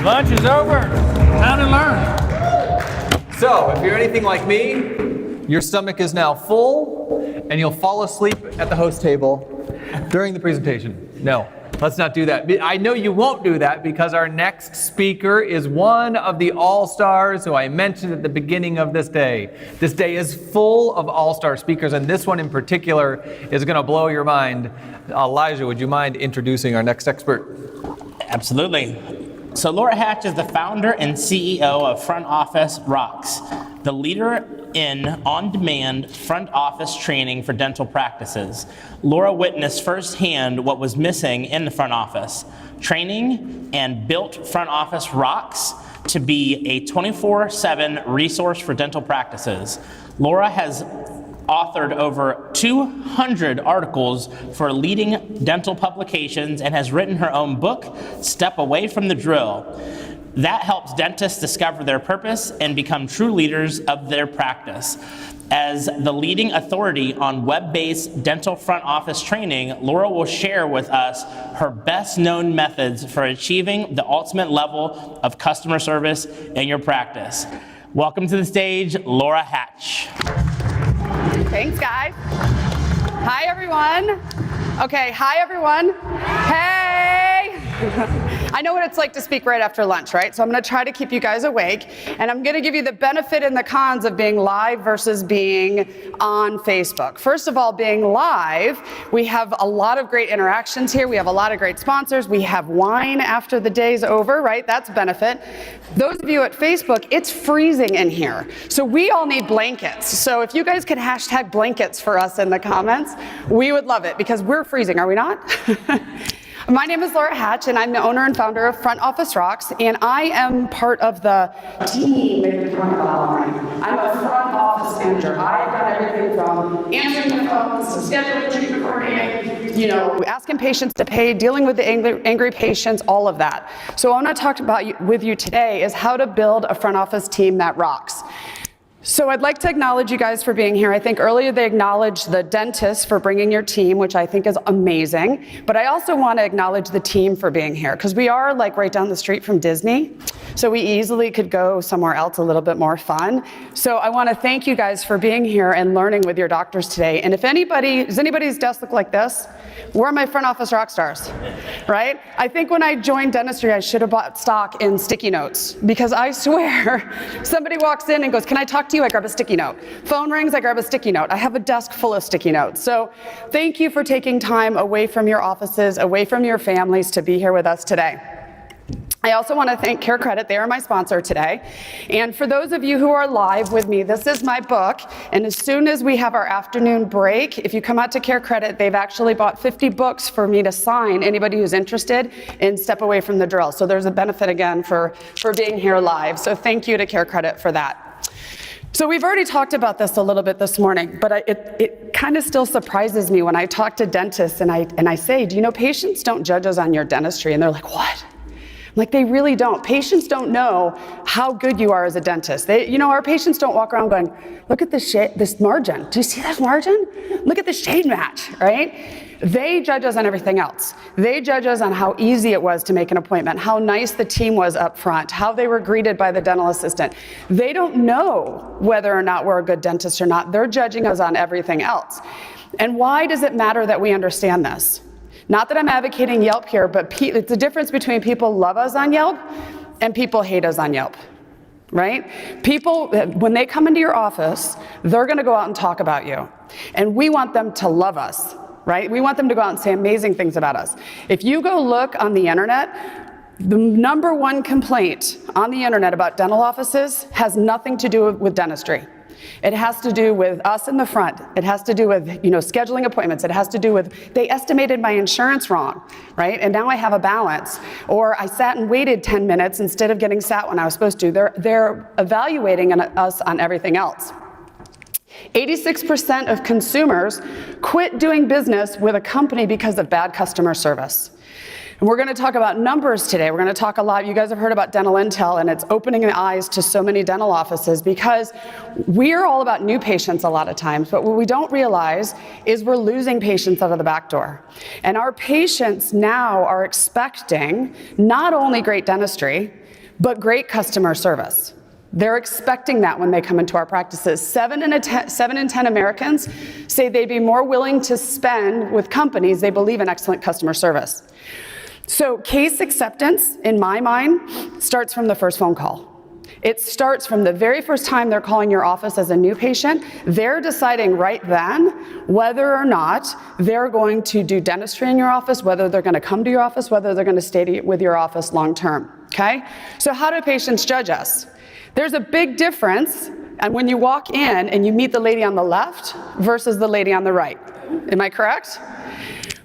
Lunch is over. Time to learn. So, if you're anything like me, your stomach is now full, and you'll fall asleep at the host table during the presentation. No, let's not do that. I know you won't do that because our next speaker is one of the all-stars who I mentioned at the beginning of this day. This day is full of all-star speakers, and this one in particular is going to blow your mind. Elijah, would you mind introducing our next expert? Absolutely. So Laura Hatch is the founder and CEO of Front Office Rocks, the leader in on-demand front office training for dental practices. Laura witnessed firsthand what was missing in the front office training and built Front Office Rocks to be a 24/7 resource for dental practices. Laura has authored over 200 articles for leading dental publications and has written her own book, Step Away from the Drill. That helps dentists discover their purpose and become true leaders of their practice. As the leading authority on web-based dental front office training, Laura will share with us her best-known methods for achieving the ultimate level of customer service in your practice. Welcome to the stage, Laura Hatch. Thanks, guys. Hi, everyone. Okay, hi, everyone. Hey! I know what it's like to speak right after lunch, right? So I'm going to try to keep you guys awake, and I'm going to give you the benefit and the cons of being live versus being on Facebook. First of all, being live, we have a lot of great interactions here. We have a lot of great sponsors. We have wine after the day's over, right? That's a benefit. Those of you at Facebook, it's freezing in here. So we all need blankets. So if you guys could hashtag blankets for us in the comments, we would love it because we're freezing, are we not? My name is Laura Hatch, and I'm the owner and founder of Front Office Rocks, and I am part of the team. I'm a front office manager. I've done everything from answering the phones to scheduling, treatment coordinating, asking patients to pay, dealing with the angry patients, all of that. So what I want to talk about with you today is how to build a front office team that rocks. So I'd like to acknowledge you guys for being here. I think earlier they acknowledged the dentists for bringing your team, which I think is amazing. But I also want to acknowledge the team for being here, because we are like right down the street from Disney. So we easily could go somewhere else a little bit more fun. So I want to thank you guys for being here and learning with your doctors today. And if does anybody's desk look like this? We're my front office rock stars, right? I think when I joined dentistry, I should have bought stock in sticky notes, because I swear, somebody walks in and goes, "Can I talk to you?" I grab a sticky note. Phone rings, I grab a sticky note. I have a desk full of sticky notes. So thank you for taking time away from your offices, away from your families to be here with us today. I also want to thank CareCredit. They are my sponsor today. And for those of you who are live with me, this is my book. And as soon as we have our afternoon break, if you come out to CareCredit, they've actually bought 50 books for me to sign, anybody who's interested in Step Away from the Drill. So there's a benefit again for being here live. So thank you to CareCredit for that. So we've already talked about this a little bit this morning, but it kind of still surprises me when I talk to dentists and I say, do you know patients don't judge us on your dentistry? And they're like, what? Like, they really don't. Patients don't know how good you are as a dentist. Our patients don't walk around going, look at this margin. Do you see that margin? Look at the shade match, right? They judge us on everything else. They judge us on how easy it was to make an appointment, how nice the team was up front, how they were greeted by the dental assistant. They don't know whether or not we're a good dentist or not. They're judging us on everything else. And why does it matter that we understand this? Not that I'm advocating Yelp here, but it's the difference between people love us on Yelp and people hate us on Yelp, right? People, when they come into your office, they're going to go out and talk about you. And we want them to love us, right? We want them to go out and say amazing things about us. If you go look on the internet, the number one complaint on the internet about dental offices has nothing to do with dentistry. It has to do with us in the front. It has to do with, scheduling appointments. It has to do with, they estimated my insurance wrong, right? And now I have a balance. Or I sat and waited 10 minutes instead of getting sat when I was supposed to. They're evaluating us on everything else. 86% of consumers quit doing business with a company because of bad customer service. And we're going to talk about numbers today. We're going to talk a lot. You guys have heard about Dental Intel, and it's opening the eyes to so many dental offices because we're all about new patients a lot of times, but what we don't realize is we're losing patients out of the back door. And our patients now are expecting not only great dentistry, but great customer service. They're expecting that when they come into our practices. 7 in 10 Americans say they'd be more willing to spend with companies they believe in excellent customer service. So case acceptance, in my mind, starts from the first phone call. It starts from the very first time they're calling your office as a new patient. They're deciding right then whether or not they're going to do dentistry in your office, whether they're going to come to your office, whether they're going to stay with your office long term, okay? So how do patients judge us? There's a big difference, and when you walk in and you meet the lady on the left versus the lady on the right. Am I correct?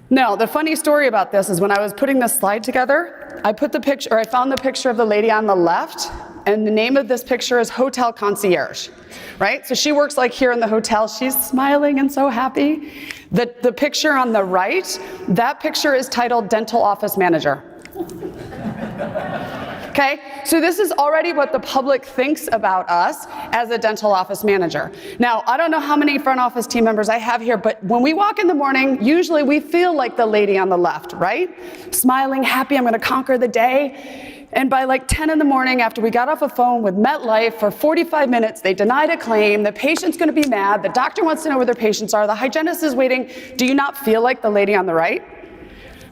No, the funny story about this is when I was putting this slide together, I found the picture of the lady on the left, and the name of this picture is Hotel Concierge, right? So she works like here in the hotel. She's smiling and so happy. The picture on the right, that picture is titled Dental Office Manager. Okay, so this is already what the public thinks about us as a dental office manager. Now, I don't know how many front office team members I have here, but when we walk in the morning, usually we feel like the lady on the left, right? Smiling, happy, I'm gonna conquer the day. And by like 10 in the morning, after we got off a phone with MetLife for 45 minutes, they denied a claim, the patient's gonna be mad, the doctor wants to know where their patients are, the hygienist is waiting. Do you not feel like the lady on the right?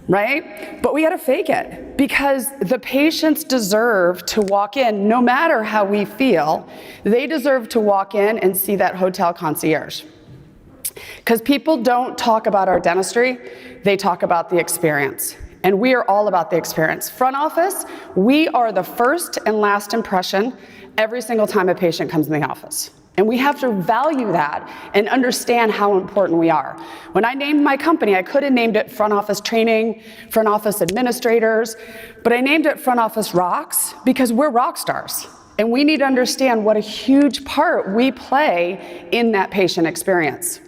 Right? But we gotta fake it because the patients deserve to walk in, no matter how we feel, they deserve to walk in and see that hotel concierge. Because people don't talk about our dentistry, they talk about the experience. And we are all about the experience. Front office, we are the first and last impression every single time a patient comes in the office. And we have to value that and understand how important we are. When I named my company, I could have named it Front Office Training, Front Office Administrators, but I named it Front Office Rocks because we're rock stars. And we need to understand what a huge part we play in that patient experience.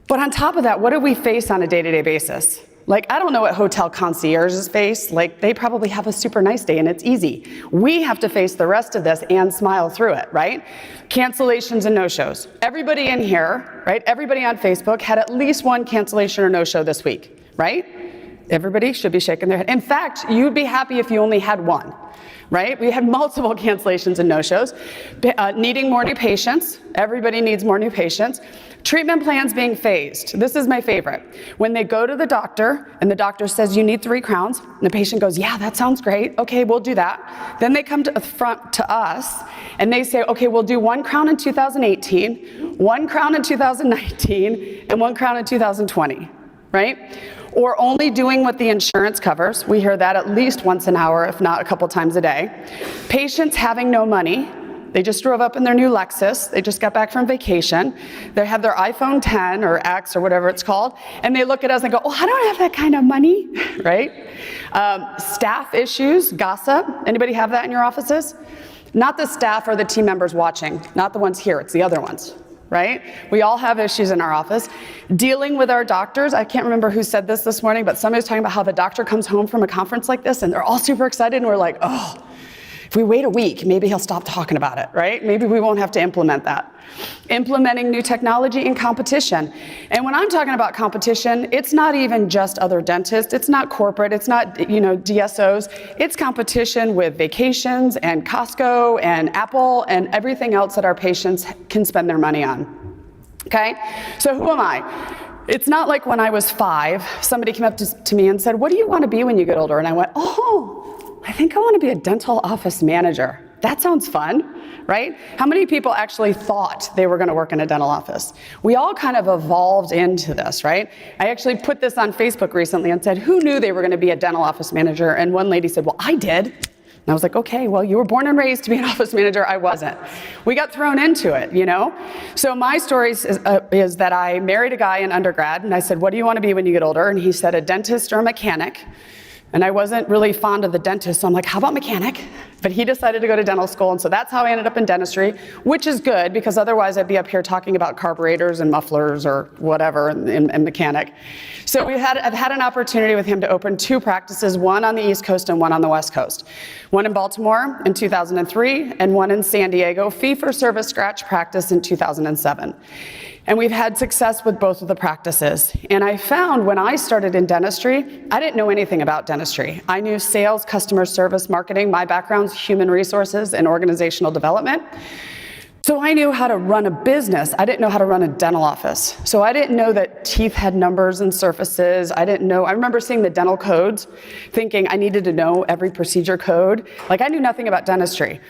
But on top of that, what do we face on a day-to-day basis? Like, I don't know what hotel concierges face. Like, they probably have a super nice day and it's easy. We have to face the rest of this and smile through it, right? Cancellations and no-shows. Everybody in here, right? Everybody on Facebook had at least one cancellation or no-show this week, right? Everybody should be shaking their head. In fact, you'd be happy if you only had one, right? We had multiple cancellations and no-shows. Needing more new patients. Everybody needs more new patients. Treatment plans being phased. This is my favorite. When they go to the doctor and the doctor says you need 3 crowns, and the patient goes, yeah, that sounds great. Okay, we'll do that. Then they come to the front to us and they say, okay, we'll do 1 crown in 2018, 1 crown in 2019, and 1 crown in 2020, right? Or only doing what the insurance covers. We hear that at least once an hour, if not a couple times a day. Patients having no money. They just drove up in their new Lexus. They just got back from vacation. They have their iPhone 10 or X or whatever it's called, and they look at us and go, oh, I don't have that kind of money, right? Staff issues, gossip. Anybody have that in your offices? Not the staff or the team members watching, not the ones here, it's the other ones, right? We all have issues in our office. Dealing with our doctors, I can't remember who said this morning, but somebody was talking about how the doctor comes home from a conference like this and they're all super excited and we're like, oh, if we wait a week, maybe he'll stop talking about it, right? Maybe we won't have to implement that. Implementing new technology in competition. And when I'm talking about competition, it's not even just other dentists, it's not corporate, it's not, DSOs, it's competition with vacations and Costco and Apple and everything else that our patients can spend their money on, okay? So who am I? It's not like when I was 5, somebody came up to me and said, what do you want to be when you get older? And I went, oh, I think I want to be a dental office manager. That sounds fun, right? How many people actually thought they were going to work in a dental office? We all kind of evolved into this, right? I actually put this on Facebook recently and said, who knew they were going to be a dental office manager? And one lady said, well, I did. And I was like, okay, well, you were born and raised to be an office manager. I wasn't. We got thrown into it, So my story is that I married a guy in undergrad, and I said, what do you want to be when you get older? And he said, a dentist or a mechanic. And I wasn't really fond of the dentist, so I'm like, how about mechanic? But he decided to go to dental school, and so that's how I ended up in dentistry, which is good, because otherwise I'd be up here talking about carburetors and mufflers or whatever and mechanic. So I've had an opportunity with him to open 2 practices, one on the East Coast and one on the West Coast. One in Baltimore in 2003, and one in San Diego, fee-for-service scratch practice in 2007. And we've had success with both of the practices. And I found when I started in dentistry, I didn't know anything about dentistry. I knew sales, customer service, marketing. My background's human resources and organizational development. So I knew how to run a business. I didn't know how to run a dental office. So I didn't know that teeth had numbers and surfaces. I remember seeing the dental codes, thinking I needed to know every procedure code. Like, I knew nothing about dentistry.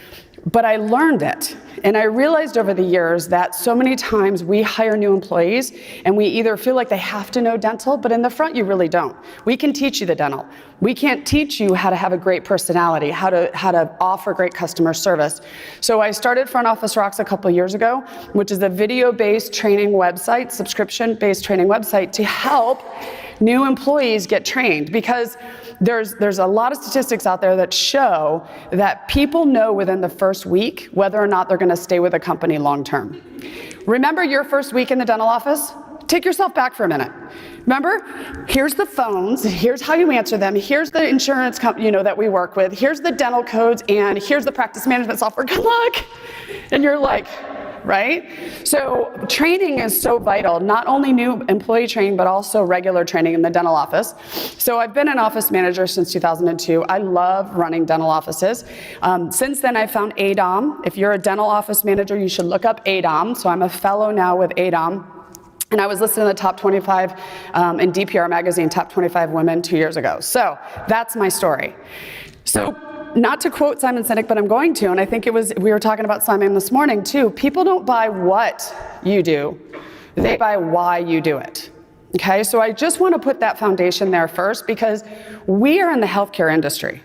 But I learned it, and I realized over the years that so many times we hire new employees and we either feel like they have to know dental, but in the front you really don't. We can teach you the dental. We can't teach you how to have a great personality, how to offer great customer service. So I started Front Office Rocks a couple years ago, which is a video-based training website, subscription-based training website to help new employees get trained, because there's a lot of statistics out there that show that people know within the first week whether or not they're going to stay with a company long term. Remember your first week in the dental office? Take yourself back for a minute. Remember, here's the phones, here's how you answer them, here's the insurance company that we work with, here's the dental codes, and here's the practice management software. Good luck. And you're like, right? So training is so vital, not only new employee training, but also regular training in the dental office. So I've been an office manager since 2002. I love running dental offices. Since then, I found ADOM. If you're a dental office manager, you should look up ADOM. So I'm a fellow now with ADOM. And I was listed in the top 25 in DPR magazine, top 25 women 2 years ago. So that's my story. So not to quote Simon Sinek, but I'm going to, and I think we were talking about Simon this morning too. People don't buy what you do, they buy why you do it. Okay, so I just want to put that foundation there first, because we are in the healthcare industry.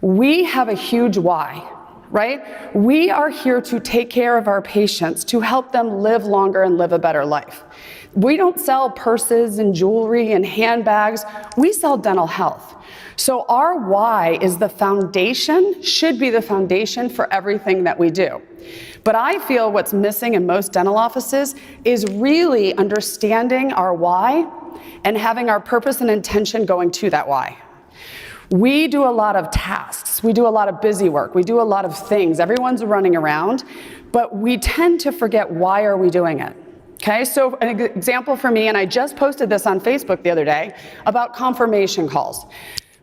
We have a huge why, right? We are here to take care of our patients, to help them live longer and live a better life. We don't sell purses and jewelry and handbags. We sell dental health. So our why is the foundation, should be the foundation for everything that we do. But I feel what's missing in most dental offices is really understanding our why and having our purpose and intention going to that why. We do a lot of tasks. We do a lot of busy work. We do a lot of things. Everyone's running around, but we tend to forget, why are we doing it? Okay, so an example for me, and I just posted this on Facebook the other day about confirmation calls.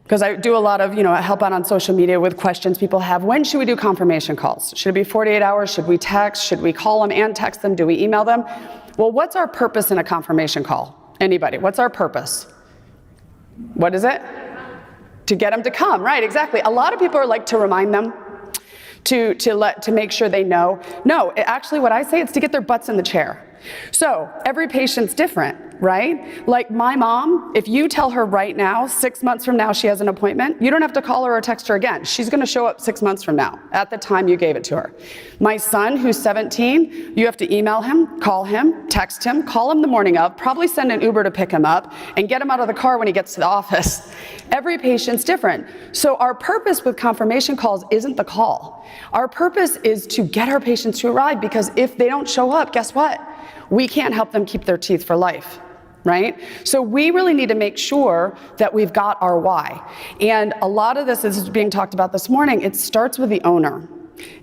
Because I do a lot of, help out on social media with questions people have. When should we do confirmation calls? Should it be 48 hours? Should we text? Should we call them and text them? Do we email them? Well, what's our purpose in a confirmation call? Anybody? What's our purpose? What is it? To get them to come, right, exactly. A lot of people are like to remind them, to make sure they know. No, actually what I say is to get their butts in the chair. So every patient's different, right? Like my mom, if you tell her right now, 6 months from now she has an appointment, you don't have to call her or text her again. She's gonna show up 6 months from now at the time you gave it to her. My son, who's 17, you have to email him, call him, text him, call him the morning of, probably send an Uber to pick him up, and get him out of the car when he gets to the office. Every patient's different. So our purpose with confirmation calls isn't the call. Our purpose is to get our patients to arrive, because if they don't show up, guess what? We can't help them keep their teeth for life, right? So we really need to make sure that we've got our why. And a lot of this is being talked about this morning. It starts with the owner.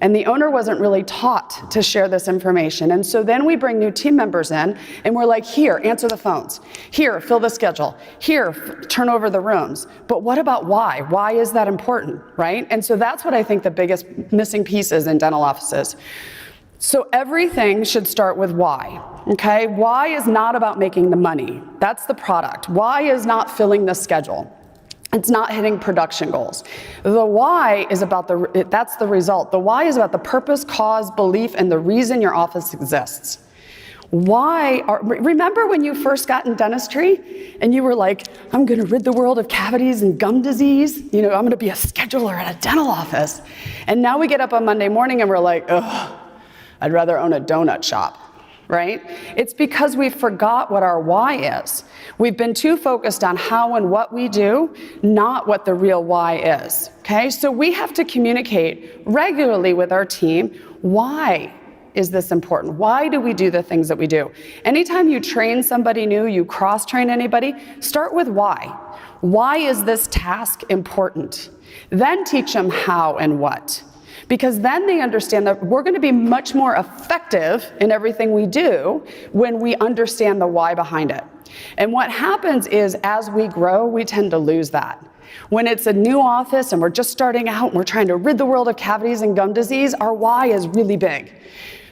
And the owner wasn't really taught to share this information. And so then we bring new team members in and we're like, here, answer the phones. Here, fill the schedule. Here, turn over the rooms. But what about why? Why is that important, right? And so that's what I think the biggest missing piece is in dental offices. So everything should start with why, okay? Why is not about making the money. That's the product. Why is not filling the schedule. It's not hitting production goals. The why is about that's the result. The why is about the purpose, cause, belief, and the reason your office exists. Remember when you first got in dentistry and you were like, I'm gonna rid the world of cavities and gum disease. I'm gonna be a scheduler at a dental office. And now we get up on Monday morning and we're like, ugh, I'd rather own a donut shop, right? It's because we forgot what our why is. We've been too focused on how and what we do, not what the real why is, okay? So we have to communicate regularly with our team, why is this important? Why do we do the things that we do? Anytime you train somebody new, you cross-train anybody, start with why. Why is this task important? Then teach them how and what. Because then they understand that we're going to be much more effective in everything we do when we understand the why behind it. And what happens is, as we grow, we tend to lose that. When it's a new office and we're just starting out and we're trying to rid the world of cavities and gum disease, our why is really big.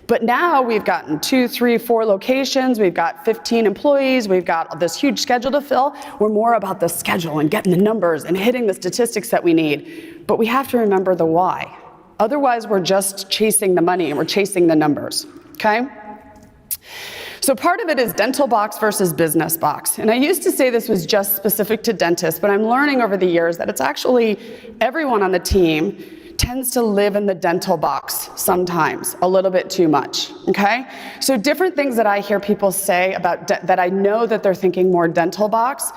But now we've gotten 2, 3, 4 locations, we've got 15 employees, we've got this huge schedule to fill. We're more about the schedule and getting the numbers and hitting the statistics that we need. But we have to remember the why. Otherwise, we're just chasing the money and we're chasing the numbers, okay? So part of it is dental box versus business box. And I used to say this was just specific to dentists, but I'm learning over the years that it's actually everyone on the team tends to live in the dental box sometimes, a little bit too much, okay? So different things that I hear people say about that I know that they're thinking more dental box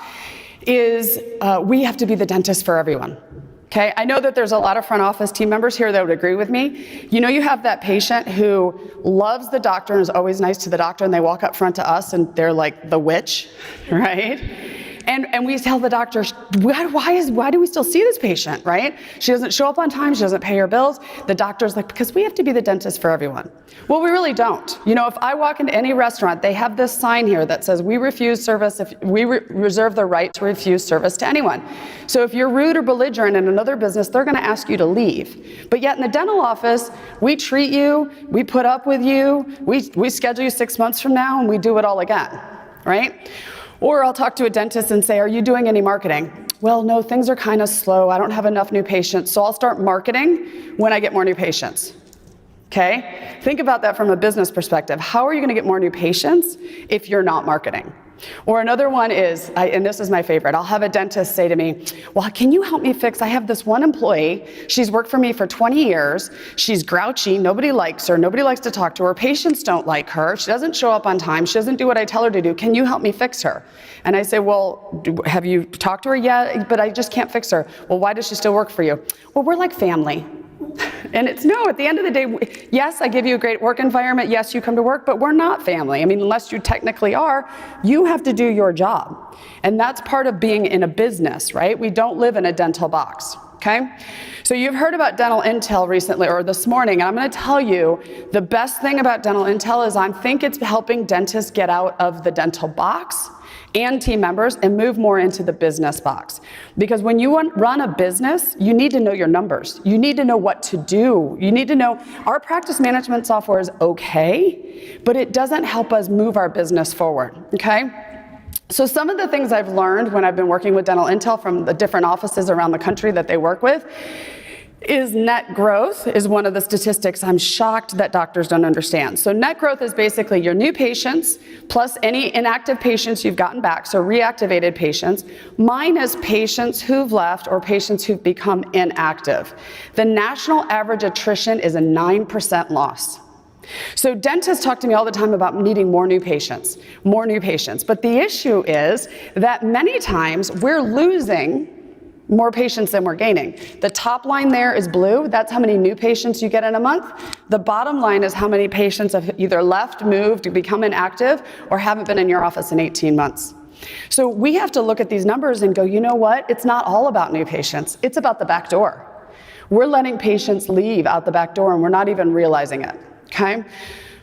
is we have to be the dentist for everyone. Okay, I know that there's a lot of front office team members here that would agree with me. You know, you have that patient who loves the doctor and is always nice to the doctor, and they walk up front to us and they're like the witch, right? And we tell the doctor, why do we still see this patient, right? She doesn't show up on time, she doesn't pay her bills. The doctor's like, because we have to be the dentist for everyone. Well, we really don't. You know, if I walk into any restaurant, they have this sign here that says, we refuse service, if we reserve the right to refuse service to anyone. So if you're rude or belligerent in another business, they're gonna ask you to leave. But yet in the dental office, we treat you, we put up with you, we schedule you 6 months from now, and we do it all again, right? Or I'll talk to a dentist and say, are you doing any marketing? Well, no, things are kind of slow. I don't have enough new patients, so I'll start marketing when I get more new patients. Okay? Think about that from a business perspective. How are you going to get more new patients if you're not marketing? Or another one is, and this is my favorite, I'll have a dentist say to me, well, can you help me fix, I have this one employee, she's worked for me for 20 years, she's grouchy, nobody likes her, nobody likes to talk to her, patients don't like her, she doesn't show up on time, she doesn't do what I tell her to do, can you help me fix her? And I say, well, have you talked to her yet? But I just can't fix her. Well, why does she still work for you? Well, we're like family. And it's no, at the end of the day, yes, I give you a great work environment, yes, you come to work, but we're not family. I mean, unless you technically are, you have to do your job. And that's part of being in a business, right? We don't live in a dental box, okay? So you've heard about Dental Intel recently, or this morning, and I'm gonna tell you, the best thing about Dental Intel is I think it's helping dentists get out of the dental box and team members and move more into the business box. Because when you run a business, you need to know your numbers. You need to know what to do. You need to know, our practice management software is okay, but it doesn't help us move our business forward, okay? So some of the things I've learned when I've been working with Dental Intel from the different offices around the country that they work with is net growth is one of the statistics I'm shocked that doctors don't understand. So net growth is basically your new patients plus any inactive patients you've gotten back, so reactivated patients, minus patients who've left or patients who've become inactive. The national average attrition is a 9% loss. So dentists talk to me all the time about needing more new patients. But the issue is that many times we're losing more patients than we're gaining. The top line there is blue. That's how many new patients you get in a month. The bottom line is how many patients have either left, moved, become inactive, or haven't been in your office in 18 months. So we have to look at these numbers and go, you know what? It's not all about new patients. It's about the back door. We're letting patients leave out the back door and we're not even realizing it, okay?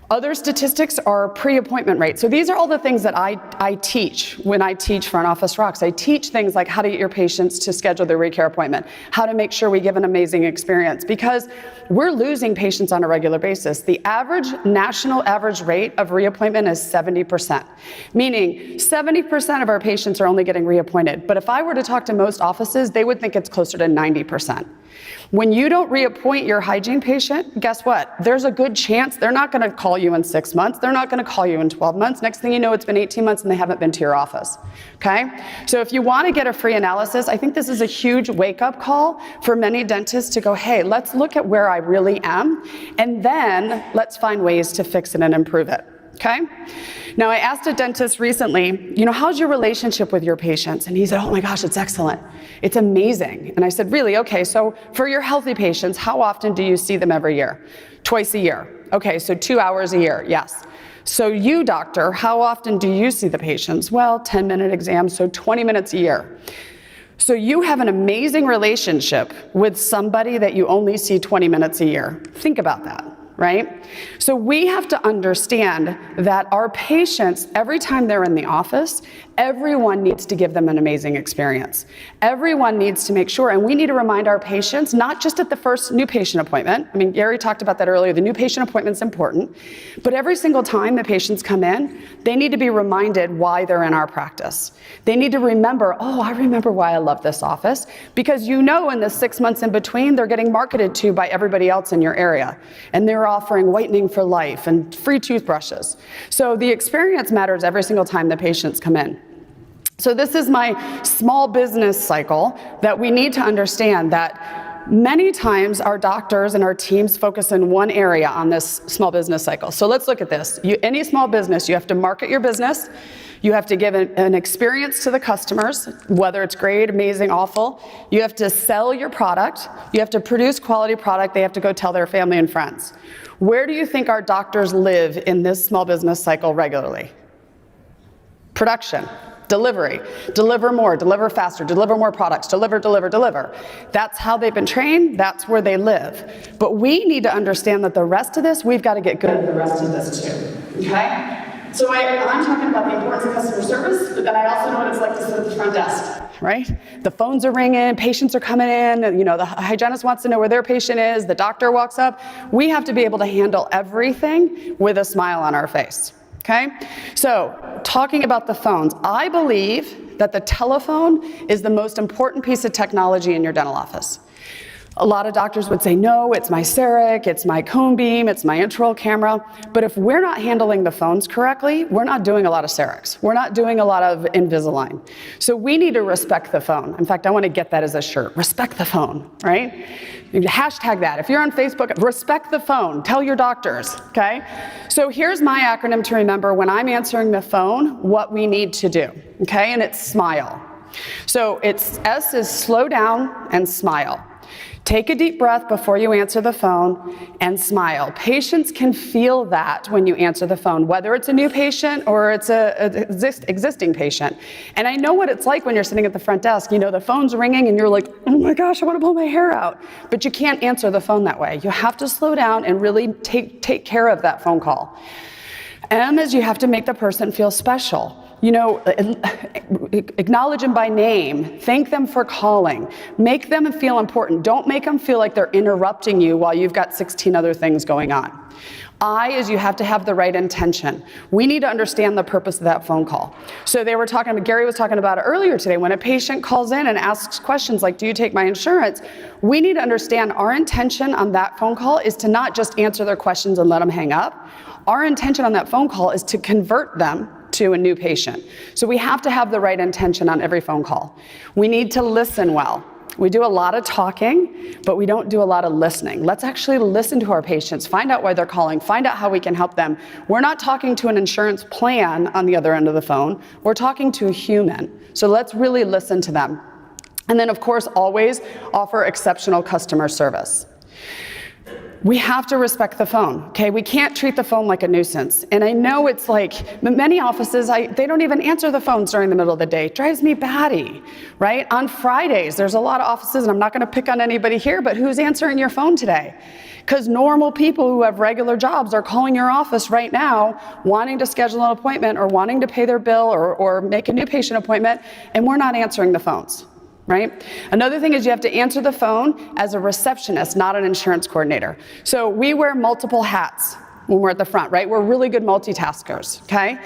Other statistics are pre-appointment rate. So these are all the things that I teach when I teach Front Office Rocks. I teach things like how to get your patients to schedule their ReCare appointment, how to make sure we give an amazing experience, because we're losing patients on a regular basis. The national average rate of reappointment is 70%, meaning 70% of our patients are only getting reappointed. But if I were to talk to most offices, they would think it's closer to 90%. When you don't reappoint your hygiene patient, guess what? There's a good chance they're not going to call you in 6 months. They're not going to call you in 12 months. Next thing you know, it's been 18 months and they haven't been to your office, okay? So if you want to get a free analysis, I think this is a huge wake-up call for many dentists to go, hey, let's look at where I really am, and then let's find ways to fix it and improve it, okay? Now, I asked a dentist recently, you know, how's your relationship with your patients? And he said, oh my gosh, it's excellent. It's amazing. And I said, really? Okay, so for your healthy patients, how often do you see them every year? Twice a year. Okay, so 2 hours a year, yes. So you, doctor, how often do you see the patients? Well, 10-minute exams, so 20 minutes a year. So you have an amazing relationship with somebody that you only see 20 minutes a year. Think about that, right? So we have to understand that our patients, every time they're in the office, everyone needs to give them an amazing experience. Everyone needs to make sure, and we need to remind our patients, not just at the first new patient appointment. I mean, Gary talked about that earlier. The new patient appointment's important, but every single time the patients come in, they need to be reminded why they're in our practice. They need to remember, oh, I remember why I love this office, because you know in the 6 months in between, they're getting marketed to by everybody else in your area, and they're offering whitening for life and free toothbrushes. So the experience matters every single time the patients come in. So this is my small business cycle that we need to understand that many times our doctors and our teams focus in one area on this small business cycle. So let's look at this. Any small business, you have to market your business. You have to give an experience to the customers, whether it's great, amazing, awful. You have to sell your product. You have to produce quality product. They have to go tell their family and friends. Where do you think our doctors live in this small business cycle regularly? Production. Delivery. Deliver more, deliver faster, deliver more products, deliver, deliver, deliver. That's how they've been trained, that's where they live. But we need to understand that the rest of this, we've got to get good at the rest of this too, okay? So I'm talking about the importance of customer service, but then I also know what it's like to sit at the front desk, right? The phones are ringing, patients are coming in, and, the hygienist wants to know where their patient is, the doctor walks up. We have to be able to handle everything with a smile on our face. Okay, so talking about the phones, I believe that the telephone is the most important piece of technology in your dental office. A lot of doctors would say, no, it's my CEREC, it's my cone beam, it's my intraoral camera. But if we're not handling the phones correctly, we're not doing a lot of CERECs. We're not doing a lot of Invisalign. So we need to respect the phone. In fact, I want to get that as a shirt. Respect the phone, right? Hashtag that. If you're on Facebook, respect the phone. Tell your doctors, okay? So here's my acronym to remember when I'm answering the phone, what we need to do, okay? And it's SMILE. So S is slow down and smile. Take a deep breath before you answer the phone and smile. Patients can feel that when you answer the phone, whether it's a new patient or it's an existing patient. And I know what it's like when you're sitting at the front desk. The phone's ringing and you're like, oh my gosh, I want to pull my hair out. But you can't answer the phone that way. You have to slow down and really take care of that phone call. M is you have to make the person feel special. Acknowledge them by name, thank them for calling, make them feel important. Don't make them feel like they're interrupting you while you've got 16 other things going on. I is you have to have the right intention. We need to understand the purpose of that phone call. So Gary was talking about it earlier today. When a patient calls in and asks questions like, do you take my insurance? We need to understand our intention on that phone call is to not just answer their questions and let them hang up. Our intention on that phone call is to convert them to a new patient. So we have to have the right intention on every phone call. We need to listen well. We do a lot of talking, but we don't do a lot of listening. Let's actually listen to our patients, find out why they're calling, find out how we can help them. We're not talking to an insurance plan on the other end of the phone. We're talking to a human. So let's really listen to them. And then, of course, always offer exceptional customer service. We have to respect the phone, okay? We can't treat the phone like a nuisance. And I know it's like, many offices, they don't even answer the phones during the middle of the day. It drives me batty, right? On Fridays, there's a lot of offices, and I'm not gonna pick on anybody here, but who's answering your phone today? Because normal people who have regular jobs are calling your office right now, wanting to schedule an appointment or wanting to pay their bill or make a new patient appointment, and we're not answering the phones. Right? Another thing is you have to answer the phone as a receptionist, not an insurance coordinator. So we wear multiple hats when we're at the front, right? We're really good multitaskers, okay?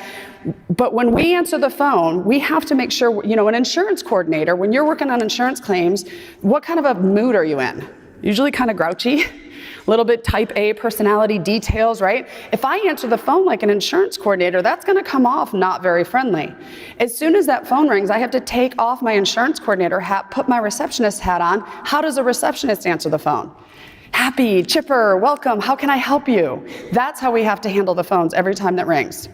But when we answer the phone, we have to make sure, an insurance coordinator, when you're working on insurance claims, what kind of a mood are you in? Usually kind of grouchy. A little bit type A personality details, right? If I answer the phone like an insurance coordinator, that's gonna come off not very friendly. As soon as that phone rings, I have to take off my insurance coordinator hat, put my receptionist hat on. How does a receptionist answer the phone? Happy, chipper, welcome, how can I help you? That's how we have to handle the phones every time that rings.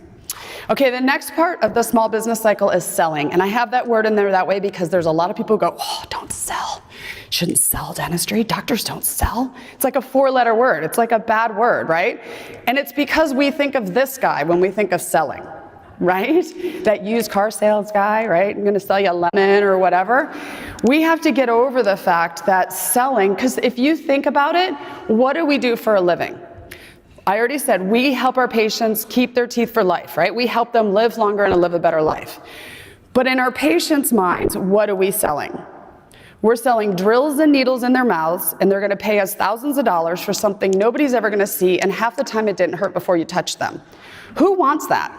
Okay, the next part of the small business cycle is selling. And I have that word in there that way because there's a lot of people who go, oh, don't sell. Shouldn't sell dentistry. Doctors don't sell. It's like a 4-letter word. It's like a bad word, right? And it's because we think of this guy when we think of selling. right? That used car sales guy, right? I'm gonna sell you a lemon or whatever. We have to get over the fact that selling, because if you think about it, what do we do for a living? I already said we help our patients keep their teeth for life, right? We help them live longer and live a better life. But in our patients' minds, what are we selling? We're selling drills and needles in their mouths, and they're gonna pay us thousands of dollars for something nobody's ever gonna see, and half the time it didn't hurt before you touched them. Who wants that?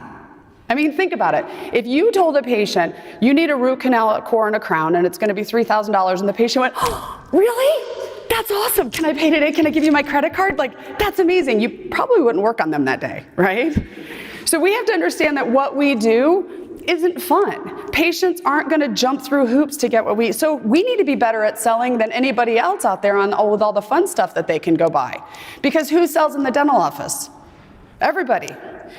I mean, think about it. If you told a patient, you need a root canal, a core, and a crown, and it's gonna be $3,000, and the patient went, oh, really? That's awesome. Can I pay today? Can I give you my credit card? Like, that's amazing. You probably wouldn't work on them that day, right? So we have to understand that what we do isn't fun. Patients aren't gonna jump through hoops to get what so we need to be better at selling than anybody else out there with all the fun stuff that they can go buy. Because who sells in the dental office? Everybody.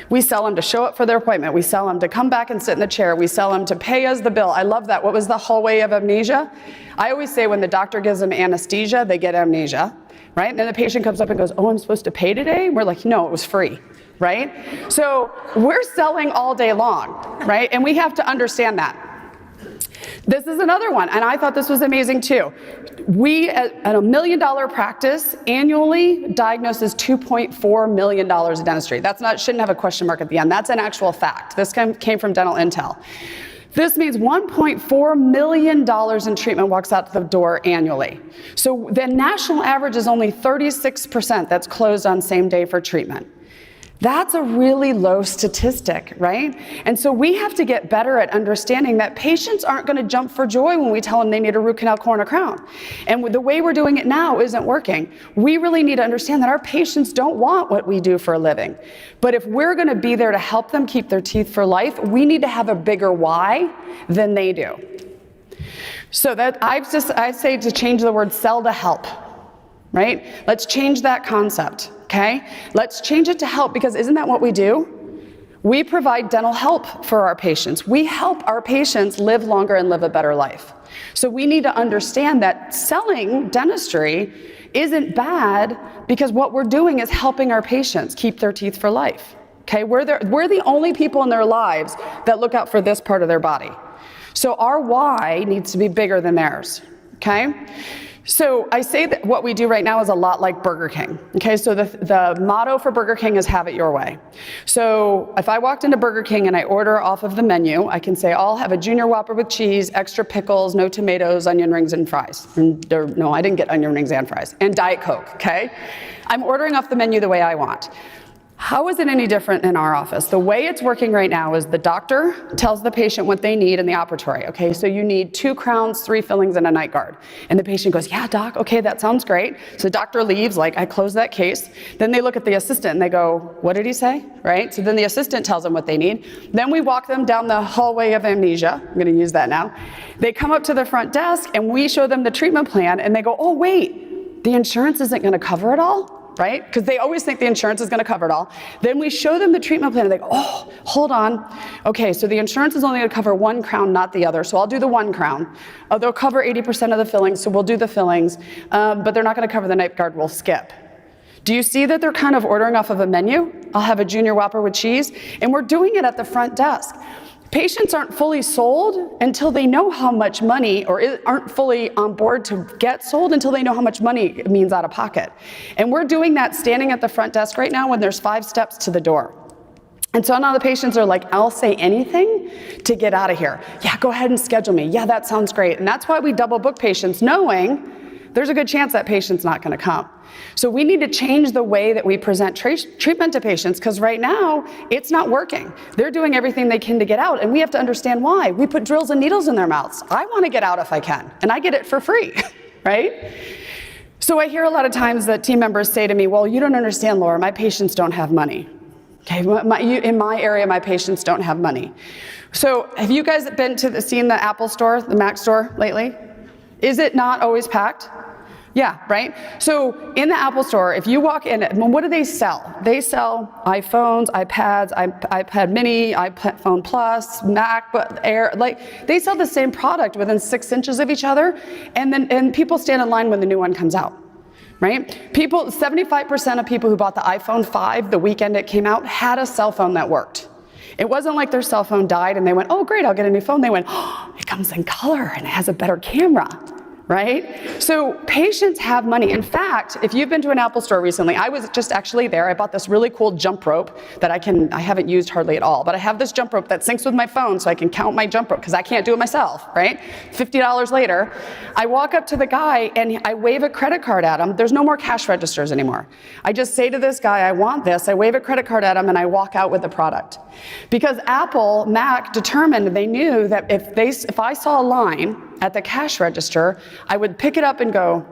We sell them to show up for their appointment. We sell them to come back and sit in the chair. We sell them to pay us the bill. I love that. What was the hallway of amnesia? I always say when the doctor gives them anesthesia, they get amnesia, right? And then the patient comes up and goes, oh, I'm supposed to pay today? We're like, no, it was free, right? So we're selling all day long, right? And we have to understand that. This is another one, and I thought this was amazing too. We, at a $1 million practice, annually diagnoses $2.4 million of dentistry. That's not, shouldn't have a question mark at the end. That's an actual fact. This came from Dental Intel. This means $1.4 million in treatment walks out the door annually. So the national average is only 36% that's closed on same day for treatment. That's a really low statistic, right? And so we have to get better at understanding that patients aren't going to jump for joy when we tell them they need a root canal, core, and a crown. And the way we're doing it now isn't working. We really need to understand that our patients don't want what we do for a living. But if we're going to be there to help them keep their teeth for life, we need to have a bigger why than they do. So that I say to change the word sell to help, right? Let's change that concept. Okay, let's change it to help, because isn't that what we do? We provide dental help for our patients. We help our patients live longer and live a better life. So we need to understand that selling dentistry isn't bad, because what we're doing is helping our patients keep their teeth for life. Okay, we're the only people in their lives that look out for this part of their body. So our why needs to be bigger than theirs. Okay. So I say that what we do right now is a lot like Burger King. Okay, so the motto for Burger King is have it your way. So if I walked into Burger King and I order off of the menu, I can say I'll have a Junior Whopper with cheese, extra pickles, no tomatoes, onion rings, and fries. No, I didn't get onion rings and fries. And Diet Coke, okay? I'm ordering off the menu the way I want. How is it any different in our office? The way it's working right now is the doctor tells the patient what they need in the operatory. Okay, so you need 2 crowns, 3 fillings, and a night guard. And the patient goes, yeah, doc, okay, that sounds great. So the doctor leaves, like, I close that case. Then they look at the assistant and they go, what did he say, right? So then the assistant tells them what they need. Then we walk them down the hallway of amnesia. I'm gonna use that now. They come up to the front desk and we show them the treatment plan and they go, oh, wait, the insurance isn't gonna cover it all? Right? Because they always think the insurance is going to cover it all. Then we show them the treatment plan and they go, oh, hold on. Okay, so the insurance is only going to cover 1 crown, not the other. So I'll do the 1 crown. Oh, they'll cover 80% of the fillings, so we'll do the fillings. But they're not going to cover the night guard, we'll skip. Do you see that they're kind of ordering off of a menu? I'll have a Junior Whopper with cheese. And we're doing it at the front desk. Patients aren't fully sold until they know how much money, or aren't fully on board to get sold until they know how much money it means out of pocket. And we're doing that standing at the front desk right now when there's 5 steps to the door. And so now the patients are like, I'll say anything to get out of here. Yeah, go ahead and schedule me. Yeah, that sounds great. And that's why we double book patients, knowing there's a good chance that patient's not going to come. So we need to change the way that we present treatment to patients, because right now it's not working. They're doing everything they can to get out, and we have to understand why. We put drills and needles in their mouths. I want to get out if I can, and I get it for free, right? So I hear a lot of times that team members say to me, well, you don't understand, Laura, my patients don't have money. Okay, in my area, my patients don't have money. So have you guys seen the Apple store, the Mac store lately? Is it not always packed? Yeah, right? So in the Apple store, if you walk in, what do they sell? They sell iPhones, iPads, iPad mini, iPhone Plus, MacBook Air. Like, they sell the same product within 6 inches of each other, and people stand in line when the new one comes out, right? 75% of people who bought the iPhone 5 the weekend it came out had a cell phone that worked. It wasn't like their cell phone died and they went, oh great, I'll get a new phone. They went, oh, it comes in color and it has a better camera. Right? So patients have money. In fact, if you've been to an Apple store recently, I was just actually there. I bought this really cool jump rope that I haven't used hardly at all, but I have this jump rope that syncs with my phone so I can count my jump rope because I can't do it myself, right? $50 later, I walk up to the guy and I wave a credit card at him. There's no more cash registers anymore. I just say to this guy, I want this. I wave a credit card at him and I walk out with the product. Because Apple, Mac determined, they knew that if I saw a line at the cash register, I would pick it up and go,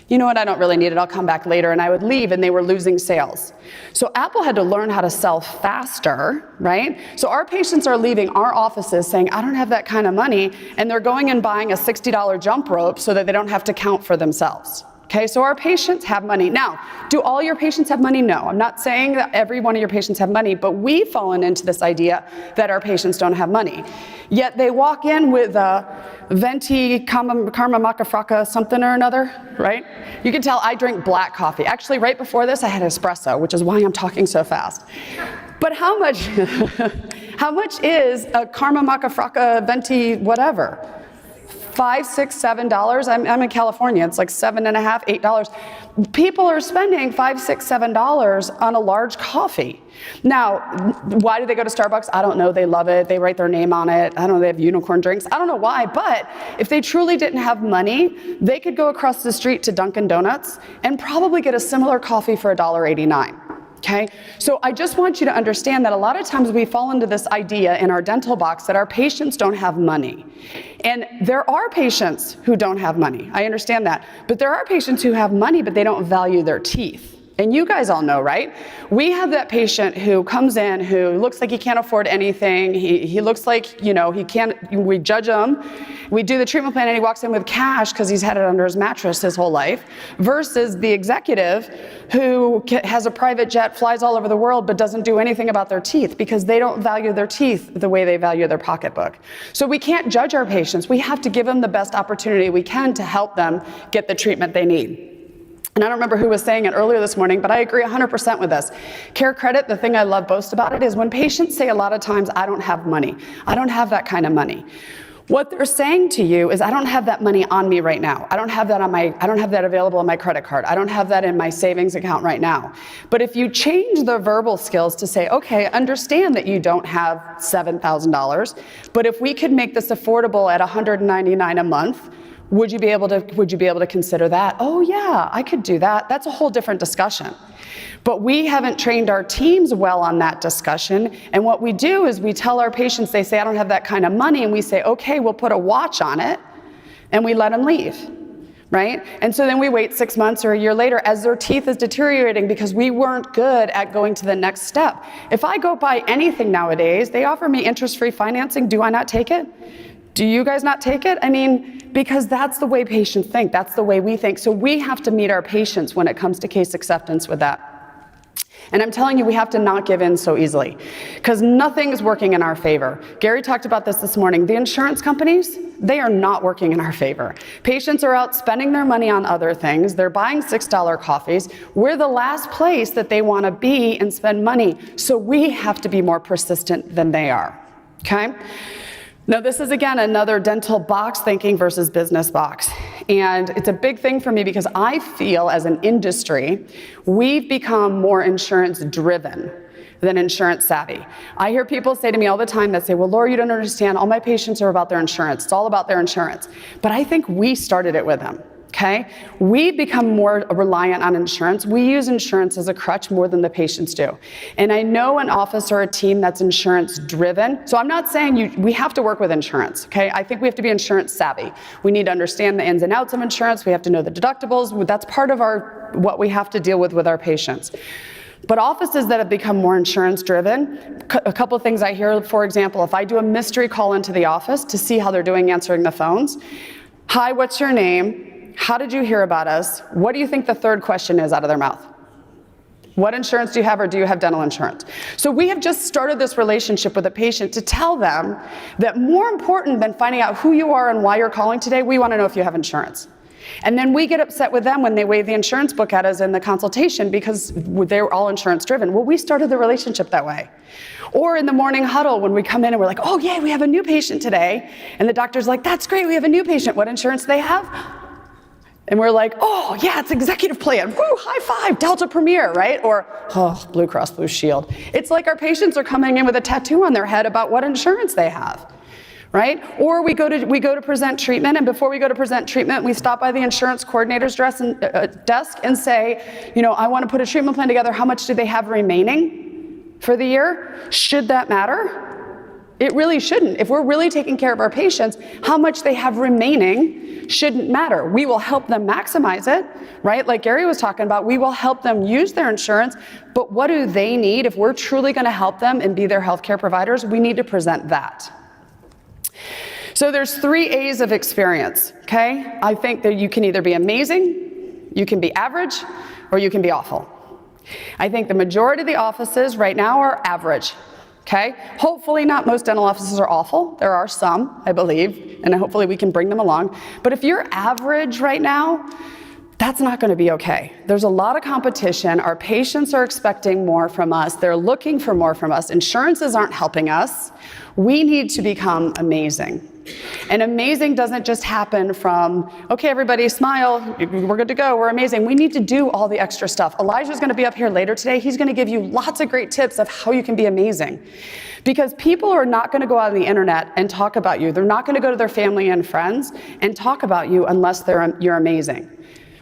you know what, I don't really need it, I'll come back later, and I would leave, and they were losing sales. So Apple had to learn how to sell faster, right? So our patients are leaving our offices saying, I don't have that kind of money, and they're going and buying a $60 jump rope so that they don't have to count for themselves. Okay, so our patients have money. Now, do all your patients have money? No, I'm not saying that every one of your patients have money, but we've fallen into this idea that our patients don't have money. Yet they walk in with a venti karma maca fraca something or another, right? You can tell I drink black coffee. Actually, right before this, I had espresso, which is why I'm talking so fast. But how much is a karma maca fraca venti whatever? $5, $6, $7. I'm in California. It's like $7.50, $8. People are spending $5, $6, $7 on a large coffee. Now, why do they go to Starbucks? I don't know. They love it. They write their name on it. I don't know. They have unicorn drinks. I don't know why. But if they truly didn't have money, they could go across the street to Dunkin' Donuts and probably get a similar coffee for $1.89. Okay, so I just want you to understand that a lot of times we fall into this idea in our dental box that our patients don't have money. And there are patients who don't have money. I understand that. But there are patients who have money, but they don't value their teeth. And you guys all know, right? We have that patient who comes in who looks like he can't afford anything. He looks like, you know, he can't, we judge him. We do the treatment plan and he walks in with cash because he's had it under his mattress his whole life, versus the executive who has a private jet, flies all over the world, but doesn't do anything about their teeth because they don't value their teeth the way they value their pocketbook. So we can't judge our patients. We have to give them the best opportunity we can to help them get the treatment they need. And I don't remember who was saying it earlier this morning, but I agree 100% with this. Care Credit, the thing I love most about it is when patients say a lot of times, I don't have money. I don't have that kind of money. What they're saying to you is, I don't have that money on me right now. I don't have that I don't have that available on my credit card. I don't have that in my savings account right now. But if you change the verbal skills to say, okay, understand that you don't have $7,000, but if we could make this affordable at $199 a month, would you be able to consider that? Oh yeah, I could do that. That's a whole different discussion. But we haven't trained our teams well on that discussion. And what we do is we tell our patients, they say, I don't have that kind of money. And we say, okay, we'll put a watch on it. And we let them leave, right? And so then we wait 6 months or a year later as their teeth is deteriorating because we weren't good at going to the next step. If I go buy anything nowadays, they offer me interest-free financing. Do I not take it? Do you guys not take it? I mean, because that's the way patients think. That's the way we think. So we have to meet our patients when it comes to case acceptance with that. And I'm telling you, we have to not give in so easily because nothing's working in our favor. Gary talked about this morning. The insurance companies, they are not working in our favor. Patients are out spending their money on other things. They're buying $6 coffees. We're the last place that they want to be and spend money. So we have to be more persistent than they are, okay? Now, this is, again, another dental box thinking versus business box. And it's a big thing for me because I feel as an industry, we've become more insurance driven than insurance savvy. I hear people say to me all the time that say, well, Laura, you don't understand. All my patients are about their insurance. It's all about their insurance. But I think we started it with them. Okay? We've become more reliant on insurance. We use insurance as a crutch more than the patients do. And I know an office or a team that's insurance driven. So I'm not saying we have to work with insurance. Okay? I think we have to be insurance savvy. We need to understand the ins and outs of insurance. We have to know the deductibles. That's part of what we have to deal with our patients. But offices that have become more insurance driven, a couple of things I hear, for example, if I do a mystery call into the office to see how they're doing answering the phones. Hi, what's your name? How did you hear about us? What do you think the third question is out of their mouth? What insurance do you have, or do you have dental insurance? So we have just started this relationship with a patient to tell them that more important than finding out who you are and why you're calling today, we want to know if you have insurance. And then we get upset with them when they wave the insurance book at us in the consultation because they're all insurance driven. Well, we started the relationship that way. Or in the morning huddle when we come in and we're like, oh yay, we have a new patient today. And the doctor's like, that's great, we have a new patient. What insurance do they have? And we're like, oh yeah, it's executive plan. Woo, high five, Delta Premier, right? Or, oh, Blue Cross Blue Shield. It's like our patients are coming in with a tattoo on their head about what insurance they have. Right? Or we go to present treatment, and before we go to present treatment, we stop by the insurance coordinator's desk and say, I want to put a treatment plan together. How much do they have remaining for the year? Should that matter? It really shouldn't. If we're really taking care of our patients, how much they have remaining shouldn't matter. We will help them maximize it, right? Like Gary was talking about, we will help them use their insurance, but what do they need? If we're truly going to help them and be their healthcare providers, we need to present that. So there's 3 A's of experience, okay? I think that you can either be amazing, you can be average, or you can be awful. I think the majority of the offices right now are average, okay? Hopefully not most dental offices are awful. There are some, I believe, and hopefully we can bring them along. But if you're average right now, that's not going to be okay. There's a lot of competition. Our patients are expecting more from us. They're looking for more from us. Insurances aren't helping us. We need to become amazing. And amazing doesn't just happen from, okay, everybody smile, we're good to go, we're amazing. We need to do all the extra stuff. Elijah's going to be up here later today. He's going to give you lots of great tips of how you can be amazing. Because people are not going to go out on the internet and talk about you. They're not going to go to their family and friends and talk about you unless you're amazing.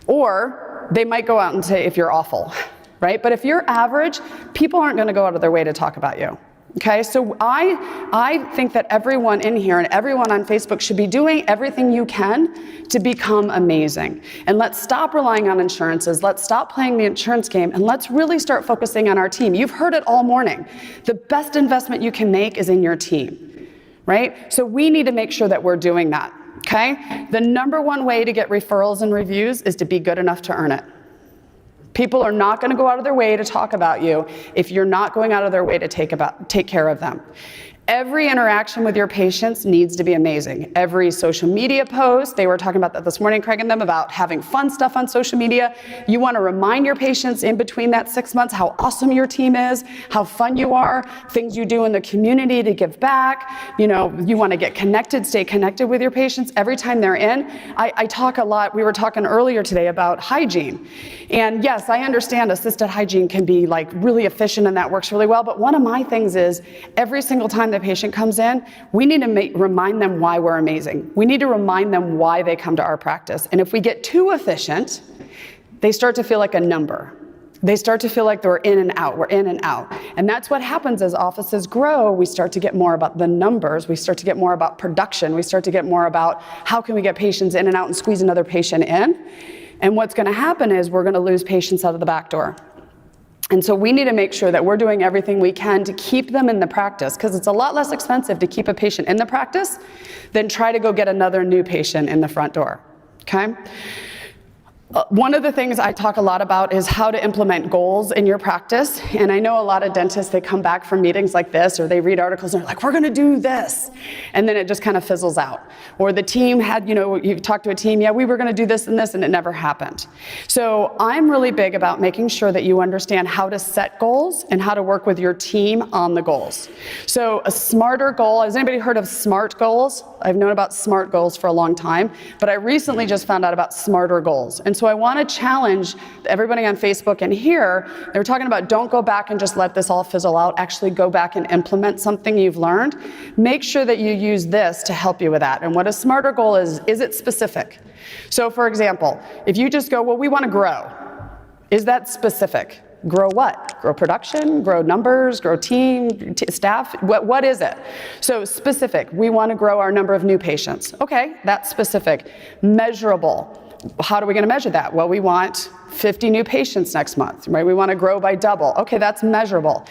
Or they might go out and say if you're awful, right? But if you're average, people aren't going to go out of their way to talk about you. Okay, so I think that everyone in here and everyone on Facebook should be doing everything you can to become amazing. And let's stop relying on insurances. Let's stop playing the insurance game, and let's really start focusing on our team. You've heard it all morning. The best investment you can make is in your team, right? So we need to make sure that we're doing that, okay? The number one way to get referrals and reviews is to be good enough to earn it. People are not going to go out of their way to talk about you if you're not going out of their way to take care of them. Every interaction with your patients needs to be amazing. Every social media post, they were talking about that this morning, Craig and them, about having fun stuff on social media. You want to remind your patients in between that 6 months how awesome your team is, how fun you are, things you do in the community to give back. You want to get connected, stay connected with your patients every time they're in. I talk a lot, we were talking earlier today about hygiene. And yes, I understand assisted hygiene can be like really efficient and that works really well, but one of my things is every single time the patient comes in, we need to remind them why we're amazing. We need to remind them why they come to our practice. And if we get too efficient, they start to feel like a number. They start to feel like we're in and out, we're in and out. And that's what happens as offices grow. We start to get more about the numbers. We start to get more about production. We start to get more about how can we get patients in and out and squeeze another patient in. And what's going to happen is we're going to lose patients out of the back door. And so we need to make sure that we're doing everything we can to keep them in the practice, because it's a lot less expensive to keep a patient in the practice than try to go get another new patient in the front door, okay? One of the things I talk a lot about is how to implement goals in your practice. And I know a lot of dentists, they come back from meetings like this, or they read articles and they're like, we're going to do this. And then it just kind of fizzles out. Or the team had, you talk to a team, yeah, we were going to do this, and it never happened. So I'm really big about making sure that you understand how to set goals and how to work with your team on the goals. So a smarter goal, has anybody heard of SMART goals? I've known about SMART goals for a long time, but I recently just found out about smarter goals. And so I want to challenge everybody on Facebook and here. They were talking about don't go back and just let this all fizzle out. Actually go back and implement something you've learned. Make sure that you use this to help you with that. And what a smarter goal is it specific? So for example, if you just go, well, we want to grow. Is that specific? Grow what? Grow production, grow numbers, grow team, staff? What is it? So specific, we want to grow our number of new patients. Okay, that's specific. Measurable. How are we going to measure that? Well, we want 50 new patients next month, right? We want to grow by double. Okay, that's measurable.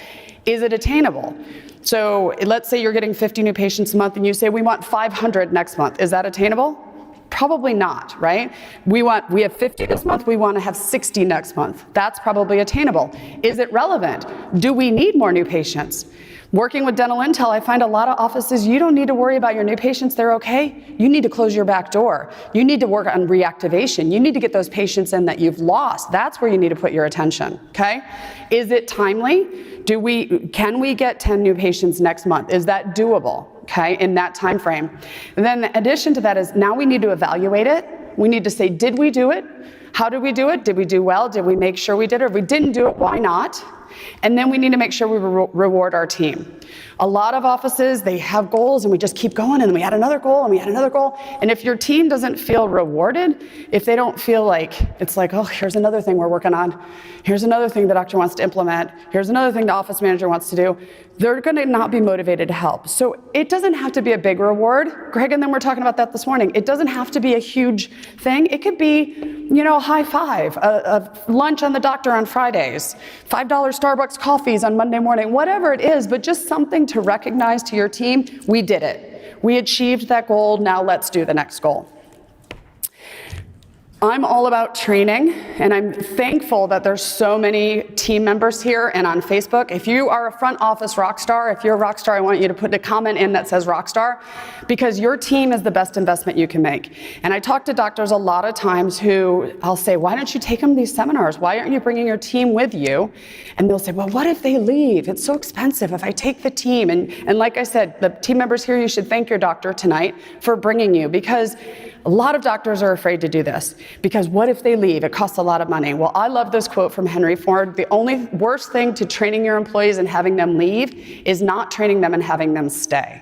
Is it attainable? So let's say you're getting 50 new patients a month and you say we want 500 next month. Is that attainable? Probably not, right? We have 50 this month, we want to have 60 next month. That's probably attainable. Is it relevant? Do we need more new patients? Working with Dental Intel, I find a lot of offices, you don't need to worry about your new patients, they're okay. You need to close your back door. You need to work on reactivation. You need to get those patients in that you've lost. That's where you need to put your attention, okay? Is it timely? Can we get 10 new patients next month? Is that doable, okay, in that time frame? And then in addition to that is now we need to evaluate it. We need to say, did we do it? How did we do it? Did we do well? Did we make sure we did it? If we didn't do it, why not? And then we need to make sure we reward our team. A lot of offices, they have goals and we just keep going and we add another goal and we add another goal. And if your team doesn't feel rewarded, if they don't feel like, it's like, oh, here's another thing we're working on. Here's another thing the doctor wants to implement. Here's another thing the office manager wants to do. They're gonna not be motivated to help. So it doesn't have to be a big reward. Greg and then we're talking about that this morning. It doesn't have to be a huge thing. It could be, a high five, a lunch on the doctor on Fridays, $5 Starbucks coffees on Monday morning, whatever it is, but just something to recognize to your team, we did it. We achieved that goal, now let's do the next goal. I'm all about training, and I'm thankful that there's so many team members here and on Facebook. If you are a front office rock star, if you're a rock star, I want you to put a comment in that says rock star, because your team is the best investment you can make. And I talk to doctors a lot of times who I'll say, why don't you take them to these seminars? Why aren't you bringing your team with you? And they'll say, well, what if they leave? It's so expensive if I take the team. And like I said, the team members here, you should thank your doctor tonight for bringing you, because a lot of doctors are afraid to do this, because what if they leave? It costs a lot of money. Well, I love this quote from Henry Ford. The only worst thing to training your employees and having them leave is not training them and having them stay.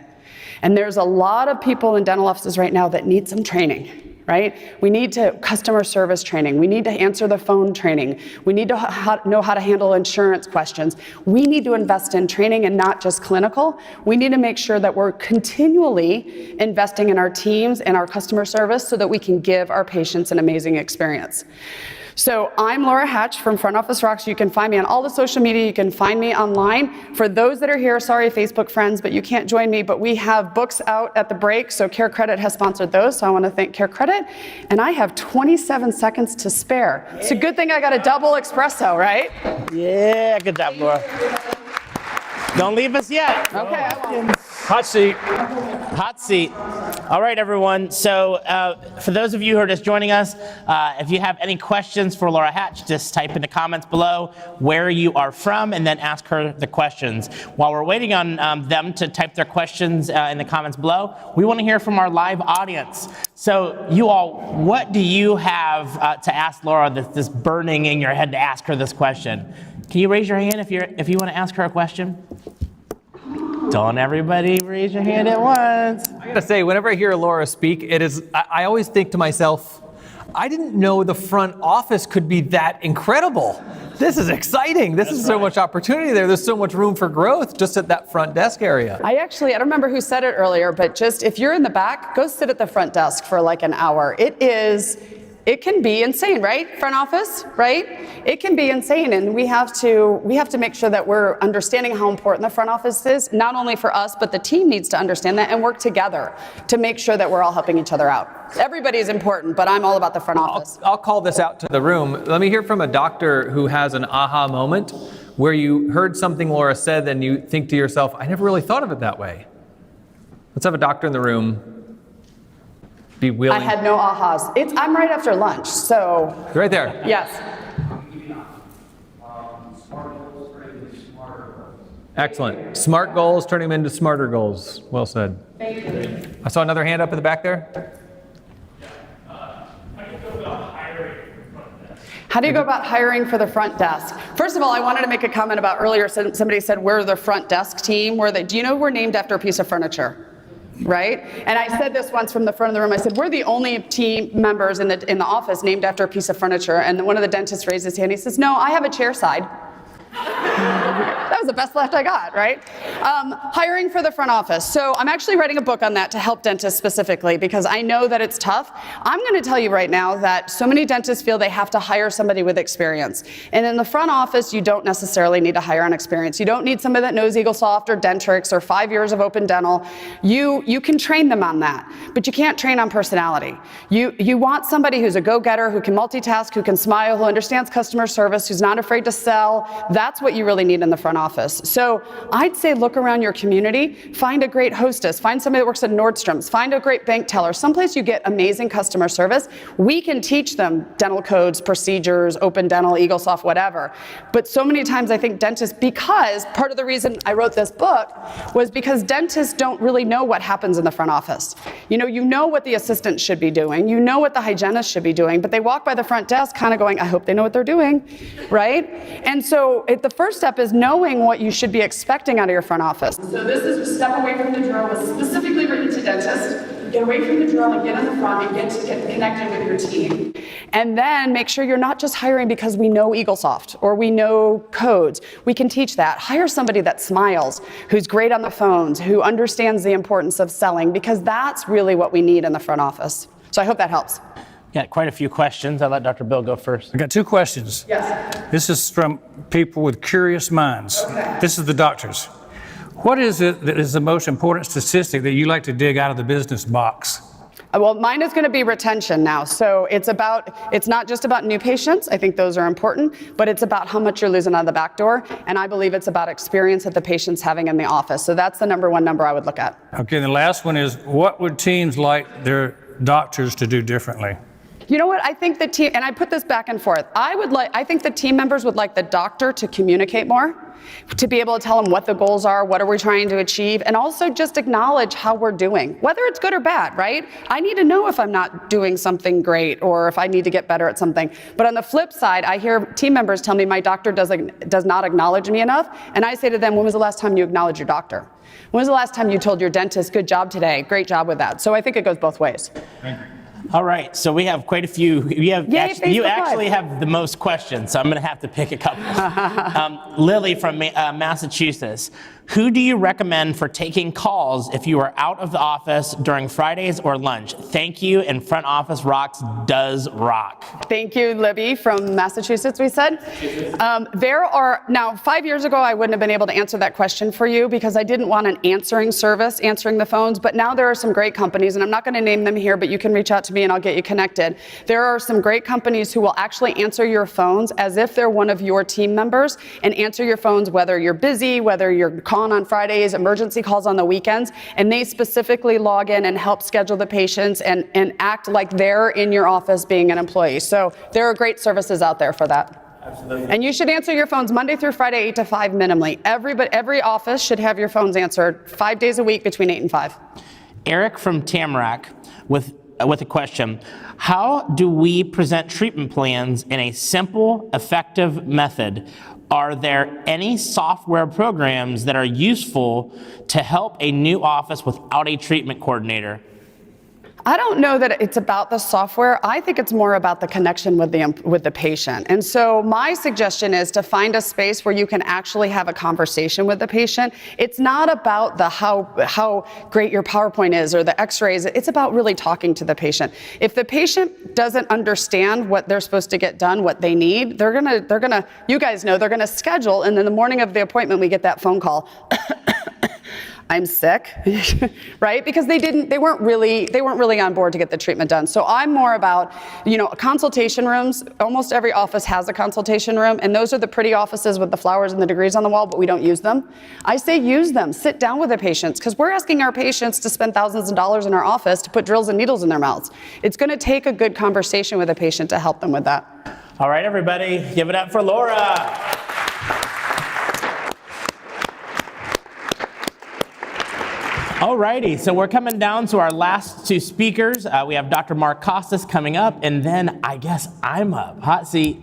And there's a lot of people in dental offices right now that need some training. Right? We need customer service training. We need to answer the phone training. We need to know how to handle insurance questions. We need to invest in training and not just clinical. We need to make sure that we're continually investing in our teams and our customer service so that we can give our patients an amazing experience. So I'm Laura Hatch from Front Office Rocks. You can find me on all the social media. You can find me online. For those that are here, sorry, Facebook friends, but you can't join me, but we have books out at the break, so Care Credit has sponsored those, so I want to thank Care Credit. And I have 27 seconds to spare. It's a good thing I got a double espresso, right? Yeah, good job, Laura. Don't leave us yet. Okay, I won't. Hot seat. Hot seat. All right, everyone. So for those of you who are just joining us, if you have any questions for Laura Hatch, just type in the comments below where you are from and then ask her the questions. While we're waiting on them to type their questions in the comments below, we want to hear from our live audience. So you all, what do you have to ask Laura that's burning in your head to ask her this question? Can you raise your hand if you want to ask her a question? Don't everybody raise your hand at once. I gotta say, whenever I hear Laura speak, I always think to myself, I didn't know the front office could be that incredible. This is exciting. This is so much opportunity there. There's so much room for growth just at that front desk area. I don't remember who said it earlier, but just if you're in the back, go sit at the front desk for like an hour. It can be insane, right? Front office, right? It can be insane, and we have to make sure that we're understanding how important the front office is, not only for us, but the team needs to understand that and work together to make sure that we're all helping each other out. Everybody's important, but I'm all about the front office. I'll call this out to the room. Let me hear from a doctor who has an aha moment where you heard something Laura said and you think to yourself, I never really thought of it that way. Let's have a doctor in the room. Be willing. I had no ahas. I'm right after lunch, so. You're right there. Yes. Excellent. Smart goals, turning them into smarter goals. Well said. Thank you. I saw another hand up in the back there. How do you go about hiring for the front desk? First of all, I wanted to make a comment about earlier, somebody said, we're the front desk team. Do you know we're named after a piece of furniture? Right? And I said this once from the front of the room. I said, we're the only team members in the office named after a piece of furniture. And one of the dentists raised his hand. He says, no, I have a chair side. That was the best laugh I got, right? Hiring for the front office. So I'm actually writing a book on that to help dentists specifically because I know that it's tough. I'm going to tell you right now that so many dentists feel they have to hire somebody with experience. And in the front office, you don't necessarily need to hire on experience. You don't need somebody that knows EagleSoft or Dentrix or 5 years of open dental. You can train them on that, but you can't train on personality. You want somebody who's a go-getter, who can multitask, who can smile, who understands customer service, who's not afraid to sell. That's what you really need in the front office. So I'd say look around your community, find a great hostess, find somebody that works at Nordstrom's, find a great bank teller, someplace you get amazing customer service. We can teach them dental codes, procedures, Open Dental, Eaglesoft, whatever. But so many times I think dentists, because part of the reason I wrote this book was because dentists don't really know what happens in the front office. You know what the assistant should be doing, you know what the hygienist should be doing, but they walk by the front desk kind of going, I hope they know what they're doing, right? And so the first step is knowing what you should be expecting out of your front office. So this is Step Away from the Drill was specifically written to dentists. Get away from the drill and get in the front and get connected with your team. And then make sure you're not just hiring because we know Eaglesoft or we know codes. We can teach that. Hire somebody that smiles, who's great on the phones, who understands the importance of selling, because that's really what we need in the front office. So I hope that helps. Got quite a few questions. I'll let Dr. Bill go first. I got 2 questions. Yes. This is from people with curious minds. Okay. This is the doctors. What is it that is the most important statistic that you like to dig out of the business box? Well, mine is going to be retention now. So it's not just about new patients. I think those are important, but it's about how much you're losing out of the back door. And I believe it's about experience that the patient's having in the office. So that's the number one number I would look at. Okay, the last one is, what would teams like their doctors to do differently? You know what? I think the team, and I put this back and forth. I think the team members would like the doctor to communicate more, to be able to tell them what the goals are, what are we trying to achieve, and also just acknowledge how we're doing, whether it's good or bad, right? I need to know if I'm not doing something great or if I need to get better at something. But on the flip side, I hear team members tell me my doctor does not acknowledge me enough, and I say to them, when was the last time you acknowledged your doctor? When was the last time you told your dentist, good job today, great job with that? So I think it goes both ways. All right, so we have quite a few. You Facebook actually Live. have the most questions, so I'm going to have to pick a couple. Lily from Massachusetts. Who do you recommend for taking calls if you are out of the office during Fridays or lunch? Thank you, and Front Office Rocks does rock. Thank you, Libby from Massachusetts, we said. Now 5 years ago, I wouldn't have been able to answer that question for you because I didn't want an answering service, answering the phones, but now there are some great companies, and I'm not going to name them here, but you can reach out to me and I'll get you connected. There are some great companies who will actually answer your phones as if they're one of your team members and answer your phones whether you're busy, whether you're calling on Fridays, emergency calls on the weekends, and they specifically log in and help schedule the patients and act like they're in your office being an employee. So there are great services out there for that. Absolutely. And you should answer your phones Monday through Friday, 8 to 5 minimally. Every office should have your phones answered 5 days a week between 8 and 5. Eric from Tamarack with a question. How do we present treatment plans in a simple, effective method? Are there any software programs that are useful to help a new office without a treatment coordinator? I don't know that it's about the software. I think it's more about the connection with the patient. And so my suggestion is to find a space where you can actually have a conversation with the patient. It's not about the how great your PowerPoint is or the x-rays. It's about really talking to the patient. If the patient doesn't understand what they're supposed to get done, what they need, they're gonna, you guys know, they're gonna schedule, and then the morning of the appointment we get that phone call. I'm sick, right? Because they weren't really on board to get the treatment done. So I'm more about, consultation rooms. Almost every office has a consultation room, and those are the pretty offices with the flowers and the degrees on the wall, but we don't use them. I say use them. Sit down with the patients, because we're asking our patients to spend thousands of dollars in our office to put drills and needles in their mouths. It's going to take a good conversation with a patient to help them with that. All right, everybody, give it up for Laura. Alrighty, so we're coming down to our last 2 speakers. We have Dr. Mark Costas coming up, and then I guess I'm up, hot seat.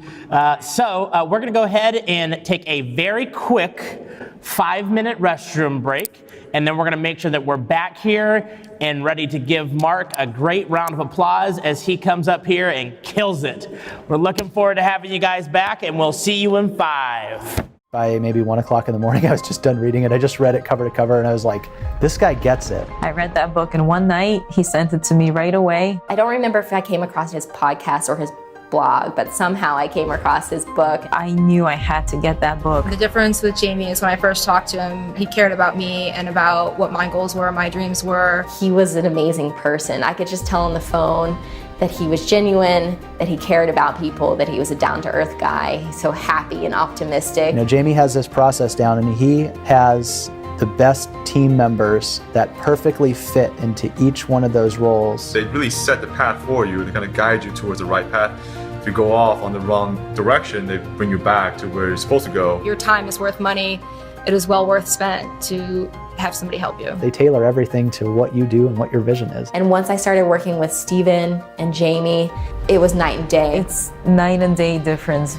So we're gonna go ahead and take a very quick 5-minute restroom break, and then we're gonna make sure that we're back here and ready to give Mark a great round of applause as he comes up here and kills it. We're looking forward to having you guys back, and we'll see you in 5. By maybe 1 o'clock in the morning, I was just done reading it. I just read it cover to cover, and I was like, this guy gets it. I read that book, and one night he sent it to me right away. I don't remember if I came across his podcast or his blog, but somehow I came across his book. I knew I had to get that book. The difference with Jamie is when I first talked to him, he cared about me and about what my goals were, my dreams were. He was an amazing person. I could just tell on the phone that he was genuine, that he cared about people, that he was a down-to-earth guy, so happy and optimistic. You know, Jamie has this process down, and he has the best team members that perfectly fit into each one of those roles. They really set the path for you. They kind of guide you towards the right path. If you go off on the wrong direction, they bring you back to where you're supposed to go. Your time is worth money. It is well worth spent to have somebody help you. They tailor everything to what you do and what your vision is. And once I started working with Steven and Jamie, it was night and day. It's night and day difference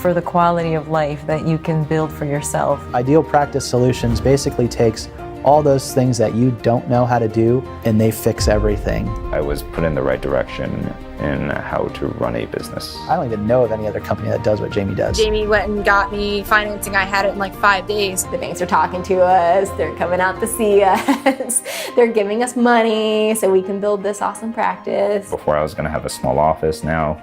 for the quality of life that you can build for yourself. Ideal Practice Solutions basically takes all those things that you don't know how to do, and they fix everything. I was put in the right direction in how to run a business. I don't even know of any other company that does what Jamie does. Jamie went and got me financing. I had it in like 5 days. The banks are talking to us, they're coming out to see us, they're giving us money so we can build this awesome practice. Before I was gonna have a small office. Now,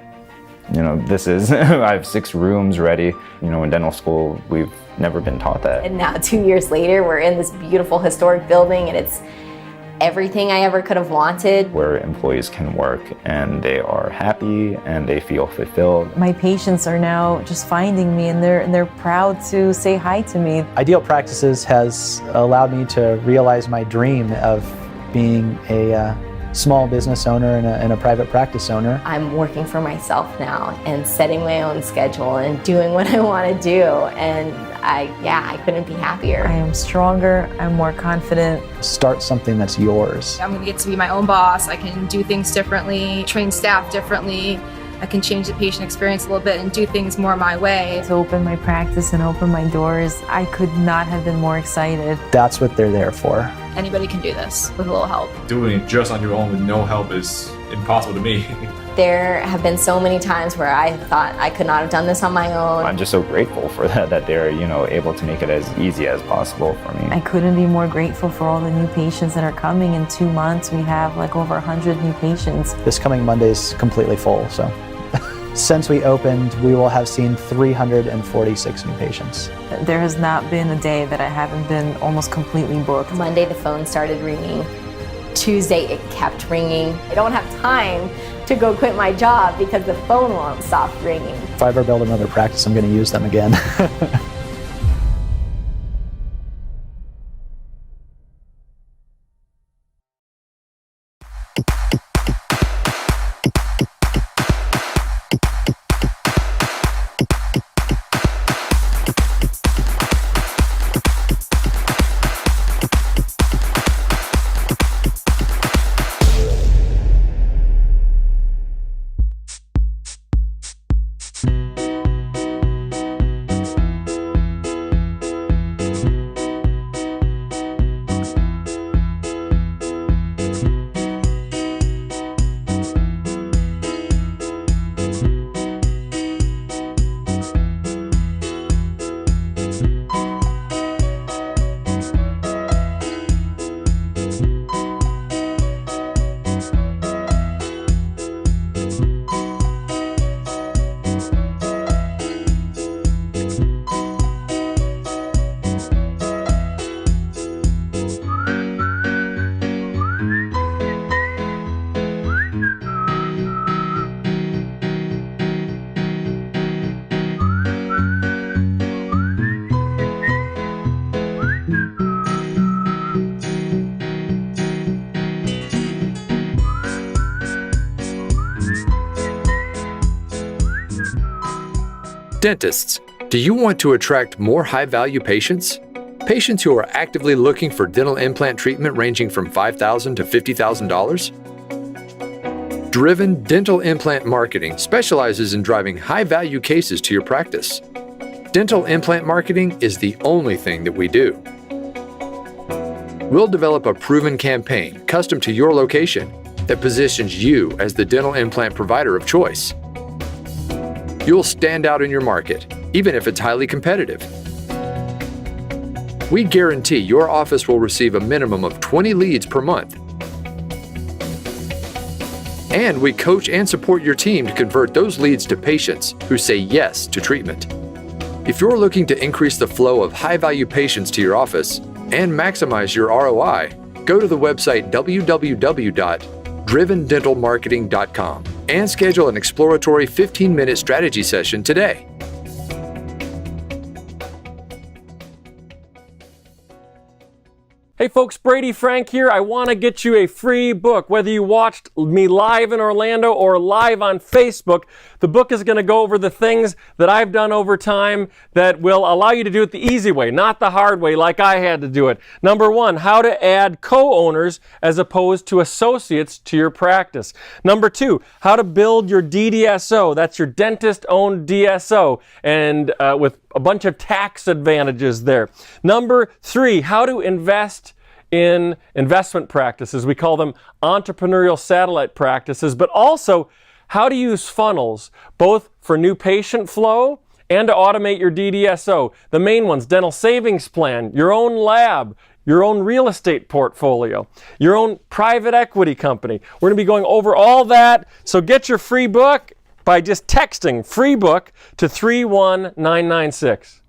you know, this is, I have 6 rooms ready. You know, in dental school, we've never been taught that. And now 2 years later, we're in this beautiful historic building, and it's everything I ever could have wanted. Where employees can work and they are happy and they feel fulfilled. My patients are now just finding me, and they're proud to say hi to me. Ideal Practices has allowed me to realize my dream of being a small business owner and a private practice owner. I'm working for myself now and setting my own schedule and doing what I want to do, and I couldn't be happier. I am stronger, I'm more confident. Start something that's yours. I'm going to get to be my own boss. I can do things differently, train staff differently. I can change the patient experience a little bit and do things more my way. To open my practice and open my doors, I could not have been more excited. That's what they're there for. Anybody can do this with a little help. Doing it just on your own with no help is impossible to me. There have been so many times where I thought I could not have done this on my own. I'm just so grateful for that they're, you know, able to make it as easy as possible for me. I couldn't be more grateful for all the new patients that are coming. In 2 months, we have like over 100 new patients. This coming Monday is completely full, so. Since we opened, we will have seen 346 new patients. There has not been a day that I haven't been almost completely booked. Monday, the phone started ringing. Tuesday, it kept ringing. I don't have time to go quit my job because the phone won't stop ringing. If I ever build another practice, I'm going to use them again. Dentists, do you want to attract more high-value patients? Patients who are actively looking for dental implant treatment ranging from $5,000 to $50,000? Driven Dental Implant Marketing specializes in driving high-value cases to your practice. Dental implant marketing is the only thing that we do. We'll develop a proven campaign custom to your location that positions you as the dental implant provider of choice. You'll stand out in your market, even if it's highly competitive. We guarantee your office will receive a minimum of 20 leads per month. And we coach and support your team to convert those leads to patients who say yes to treatment. If you're looking to increase the flow of high-value patients to your office and maximize your ROI, go to the website www.greendental.com drivendentalmarketing.com and schedule an exploratory 15-minute strategy session today. Hey folks, Brady Frank here. I want to get you a free book. Whether you watched me live in Orlando or live on Facebook, the book is going to go over the things that I've done over time that will allow you to do it the easy way, not the hard way like I had to do it. Number one, how to add co-owners as opposed to associates to your practice. Number two, how to build your DDSO. That's your dentist-owned DSO, and with a bunch of tax advantages there. Number three, how to invest in investment practices. We call them entrepreneurial satellite practices, but also how to use funnels, both for new patient flow and to automate your DDSO. The main ones, dental savings plan, your own lab, your own real estate portfolio, your own private equity company. We're going to be going over all that, so get your free book by just texting free book to 31996.